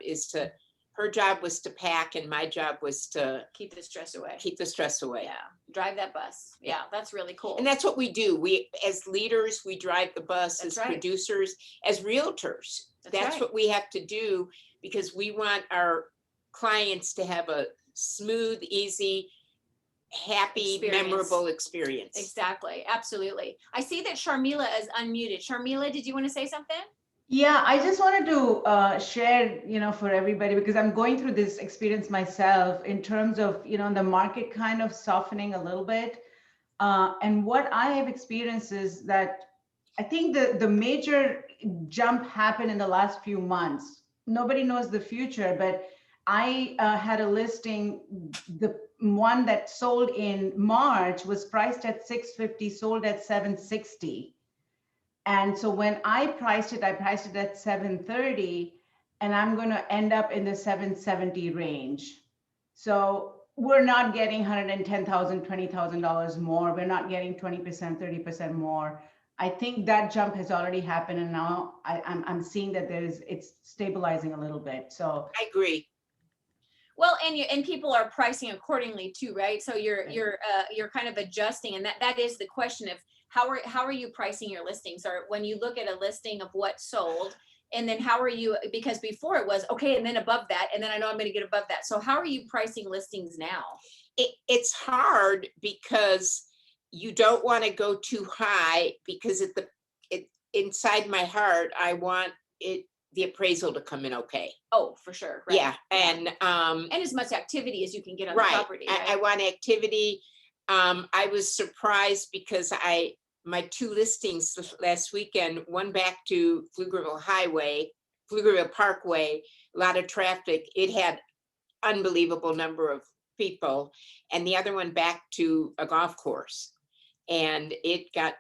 A: her job was to pack, and my job was to
B: keep the stress away.
A: Keep the stress away.
B: Yeah. Drive that bus. Yeah. That's really cool.
A: And that's what we do. We, as leaders, we drive the bus.
B: That's
A: as
B: right.
A: Producers, as realtors. That's
B: right.
A: what we have to do, because we want our clients to have a smooth, easy, happy, memorable experience.
B: Exactly. Absolutely. I see that Sharmila is unmuted. Sharmila, did you want to say something?
D: Yeah, I just wanted to share, you know, for everybody, because I'm going through this experience myself in terms of, you know, the market kind of softening a little bit. And what I have experienced is that I think the major jump happened in the last few months. Nobody knows the future, but I had a listing, the one that sold in March was priced at 650, sold at 760. And so when I priced it at 730, and I'm going to end up in the 770 range. So we're not getting $110,000, $20,000 more. We're not getting 20%, 30% more. I think that jump has already happened, and now I'm seeing that it's stabilizing a little bit. So
A: I agree.
B: Well, and people are pricing accordingly too, right? So you're kind of adjusting, and that is the question of how are you pricing your listings? Or when you look at a listing of what sold, and then how are you, because before it was okay, and then above that, and then I know I'm going to get above that. So how are you pricing listings now?
A: It's hard because you don't want to go too high, because inside my heart, I want the appraisal to come in okay.
B: Oh, for sure. Right.
A: Yeah. And
B: as much activity as you can get on
A: right.
B: the property. Right?
A: I want activity. I was surprised because my two listings last weekend, one back to Pflugerville Parkway, a lot of traffic. It had unbelievable number of people, and the other one back to a golf course, and it got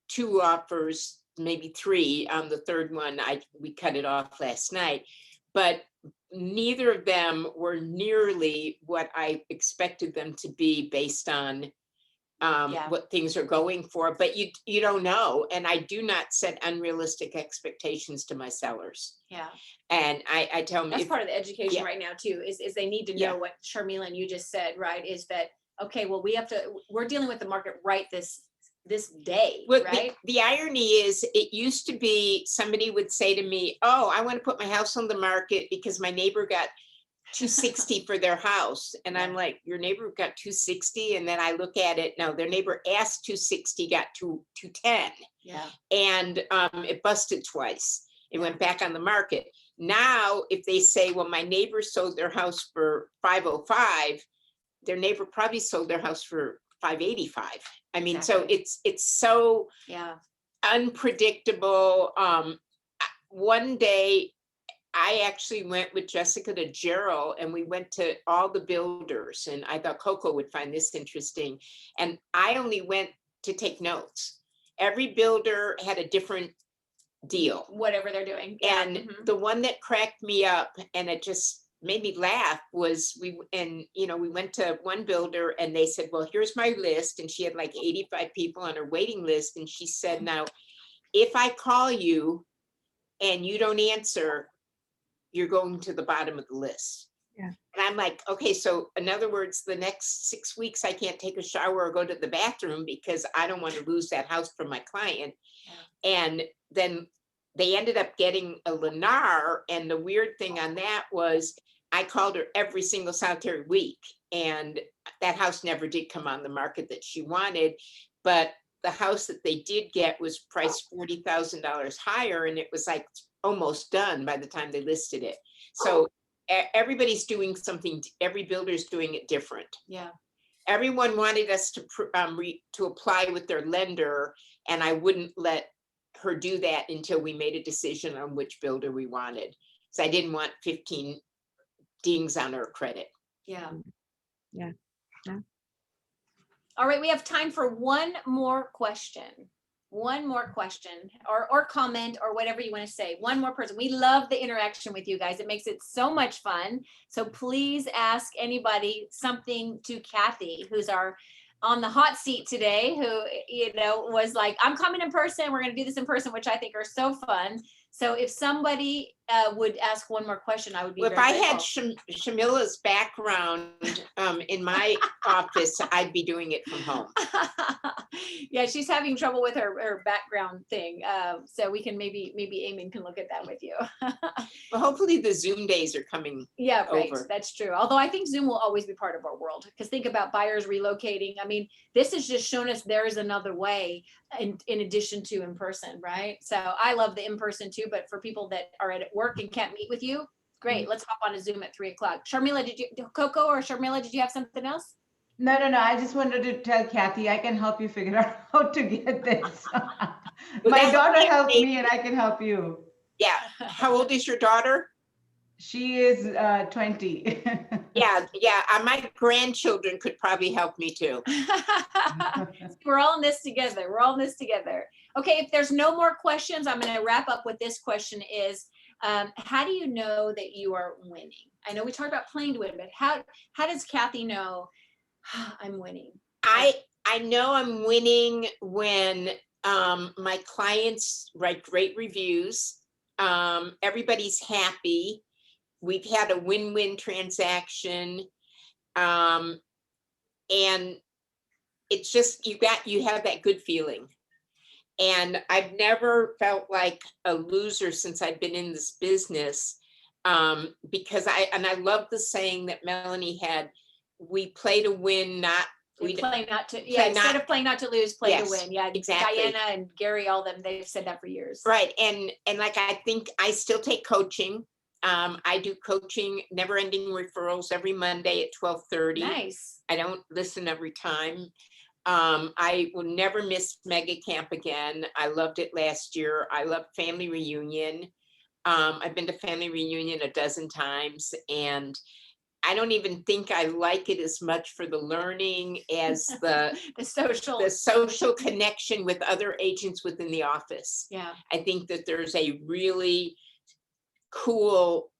A: 2 offers, maybe 3. The third one, we cut it off last night, but neither of them were nearly what I expected them to be based on what things are going for. But you don't know, and I do not set unrealistic expectations to my sellers.
B: Yeah.
A: And I tell them
B: that's part of the education right now too, is they need to know what Sharmila and you just said, right? Is that, okay, well, we're dealing with the market right this day,
A: well,
B: right?
A: The irony is, it used to be somebody would say to me, oh, I want to put my house on the market because my neighbor got 260 for their house. And I'm like, your neighbor got 260? And then I look at it, no, their neighbor asked 260, got 210.
B: Yeah. And
A: it busted twice. It went back on the market. Now, if they say, well, my neighbor sold their house for 505, their neighbor probably sold their house for 585. I mean, so it's so unpredictable. One day I actually went with Jessica to Gerald, and we went to all the builders, and I thought Coco would find this interesting. And I only went to take notes. Every builder had a different deal.
B: Whatever they're doing. Yeah.
A: And
B: Mhm.
A: the one that cracked me up and it just made me laugh was we went to one builder and they said, well, here's my list. And she had like 85 people on her waiting list. And she said, now, if I call you and you don't answer, you're going to the bottom of the list.
C: Yeah.
A: And I'm like, okay, so in other words, the next 6 weeks, I can't take a shower or go to the bathroom because I don't want to lose that house from my client.
B: Yeah.
A: And then they ended up getting a Lennar. And the weird thing on that was I called her every single solitary week. And that house never did come on the market that she wanted. But the house that they did get was priced $40,000 higher. And it was like almost done by the time they listed it. So everybody's doing something, every builder's doing it different.
B: Yeah.
A: Everyone wanted us to apply with their lender, and I wouldn't let her do that until we made a decision on which builder we wanted. So I didn't want 15 dings on her credit.
B: Yeah.
C: Yeah. Yeah.
B: All right, we have time for one more question. One more question or comment or whatever you want to say. One more person. We love the interaction with you guys. It makes it so much fun. So please ask anybody something to Kathy, who's our on the hot seat today, who, was like, I'm coming in person. We're going to do this in person, which I think are so fun. So if somebody would ask one more question, I would be
A: Well, if I
B: very
A: had
B: grateful.
A: Shamila's background in my office, I'd be doing it from home.
B: Yeah, she's having trouble with her background thing. So we can maybe Eamon can look at that with you.
A: Well, hopefully the Zoom days are coming.
B: Yeah, right.
A: Over.
B: That's true. Although I think Zoom will always be part of our world, because think about buyers relocating. I mean, this has just shown us there is another way in addition to in person, right? So I love the in person too, but for people that are at work and can't meet with you, great. Let's hop on a Zoom at 3:00. Sharmila, Coco or Sharmila, did you have something else?
D: No. I just wanted to tell Kathy, I can help you figure out how to get this. My daughter helped me and I can help you.
A: Yeah. How old is your daughter?
D: She is 20.
A: Yeah. My grandchildren could probably help me too.
B: We're all in this together. We're all in this together. Okay, if there's no more questions, I'm going to wrap up with this question is, how do you know that you are winning? I know we talked about playing to win, but how does Kathy know I'm winning?
A: I know I'm winning when my clients write great reviews. Everybody's happy. We've had a win-win transaction. And it's just, you have that good feeling. And I've never felt like a loser since I've been in this business. Because I love the saying that Melanie had, we play to win, not
B: we play not to, yeah, instead of playing not to lose, play to win. Yeah,
A: exactly.
B: Diana and Gary, all them, they've said that for years.
A: Right. And like, I think I still take coaching. I do coaching, never ending referrals every Monday at 12:30.
B: Nice.
A: I don't listen every time. I will never miss Mega Camp again. I loved it last year. I love Family Reunion. I've been to Family Reunion a dozen times, and I don't even think I like it as much for the learning as the social connection with other agents within the office.
B: Yeah.
A: I think that there's a really cool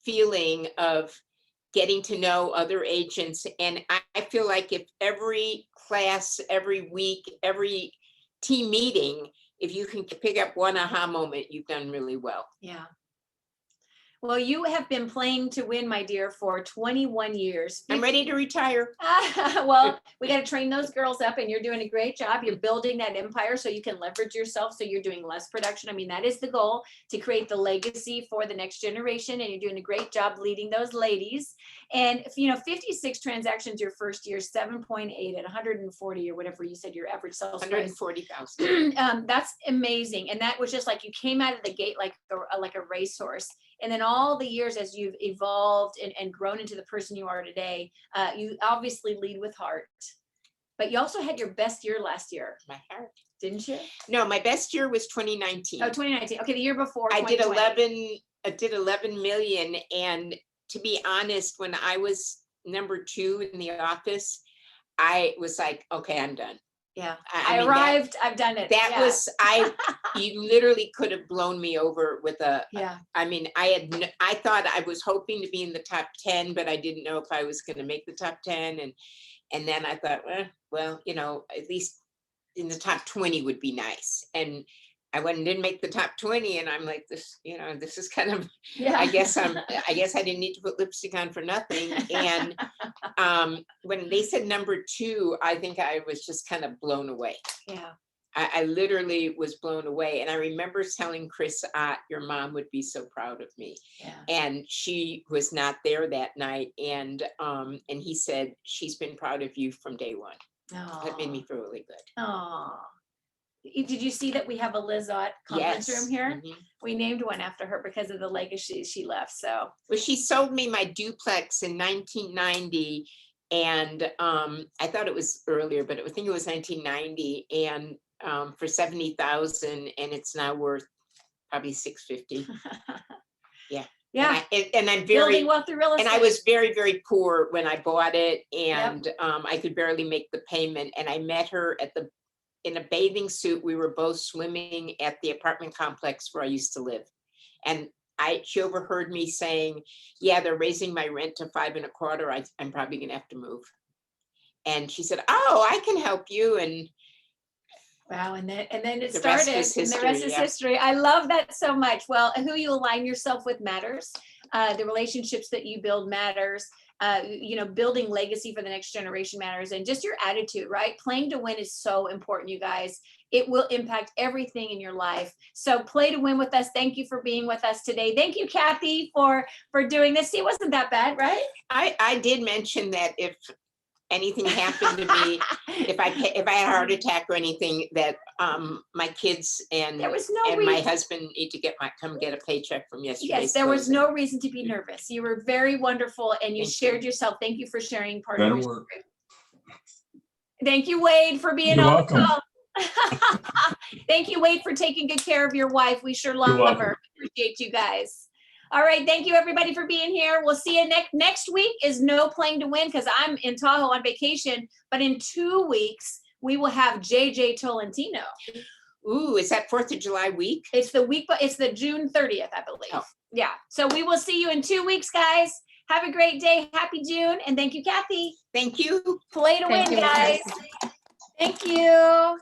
A: feeling of getting to know other agents. And I feel like if every class, every week, every team meeting, if you can pick up one aha moment, you've done really well.
B: Yeah. Well, you have been playing to win, my dear, for 21 years.
A: I'm ready to retire.
B: Well, we got to train those girls up, and you're doing a great job. You're building that empire so you can leverage yourself, so you're doing less production. I mean, that is the goal, to create the legacy for the next generation, and you're doing a great job leading those ladies. And 56 transactions your first year, 7.8 at 140 or whatever you said your average sales price.
A: 140,000.
B: That's amazing. And that was just like you came out of the gate like a racehorse. And then all the years as you've evolved and grown into the person you are today, you obviously lead with heart. But you also had your best year last year.
A: My heart.
B: Didn't you?
A: No, my best year was 2019.
B: Oh, 2019. Okay, the year before.
A: I did 11 million. And to be honest, when I was number 2 in the office, I was like, okay, I'm done.
B: Yeah.
A: I
B: I
A: mean,
B: arrived. I've done it.
A: that
B: Yeah.
A: was, you literally could have blown me over with
B: Yeah.
A: I mean, I thought I was hoping to be in the top 10, but I didn't know if I was going to make the top 10. And then I thought, well, at least in the top 20 would be nice. And I went and didn't make the top 20. And I'm like, this is kind of,
B: Yeah.
A: I guess I didn't need to put lipstick on for nothing. And when they said number 2, I think I was just kind of blown away.
B: Yeah.
A: I literally was blown away. And I remember telling Chris, your mom would be so proud of me.
B: Yeah.
A: And she was not there that night. And he said, she's been proud of you from day one. That made me feel really good.
B: Oh. Did you see that we have a Liz Ott conference room here?
A: Mhm.
B: We named one after her because of the legacy she left. So
A: Well, she sold me my duplex in 1990. And I thought it was earlier, but I think it was 1990. And for 70,000, and it's now worth probably 650. Yeah.
B: yeah,
A: And I'm
B: building
A: very,
B: wealth through real estate.
A: and I was very, very poor when I bought it, and I could barely make the payment. And I met her in a bathing suit. We were both swimming at the apartment complex where I used to live. And she overheard me saying, yeah, they're raising my rent to 5.25. I'm probably gonna have to move. And she said, oh, I can help you. And
B: wow, and then it
A: the
B: started,
A: rest is
B: and the rest
A: history,
B: is
A: yeah.
B: history. I love that so much. Well, who you align yourself with matters. The relationships that you build matters. Building legacy for the next generation matters, and just your attitude, right? Playing to win is so important, you guys. It will impact everything in your life. So play to win with us. Thank you for being with us today. Thank you, Kathy, for doing this. See, it wasn't that bad, right?
A: I did mention that if anything happened to me, if I had a heart attack or anything, that my kids and
B: There was no
A: my
B: reason.
A: husband need to come get a paycheck from yesterday.
B: Yes, there was no reason to be nervous. You were very wonderful, and you shared yourself. Thank you for sharing part of your story. Thank you, Wade, for being on the call. Thank you, Wade, for taking good care of your wife. We sure love her. Appreciate you guys. All right, thank you everybody for being here. We'll see you next week. Is no Playing to Win, because I'm in Tahoe on vacation, but in 2 weeks we will have JJ Tolentino.
A: Ooh, is that 4th of July week?
B: It's the week, but it's the June 30th, I believe.
A: Oh.
B: Yeah. So we will see you in 2 weeks, guys. Have a great day. Happy June. And thank you, Kathy.
A: Thank you.
B: Play to
E: Thank
B: win,
E: you,
B: guys. Thank you.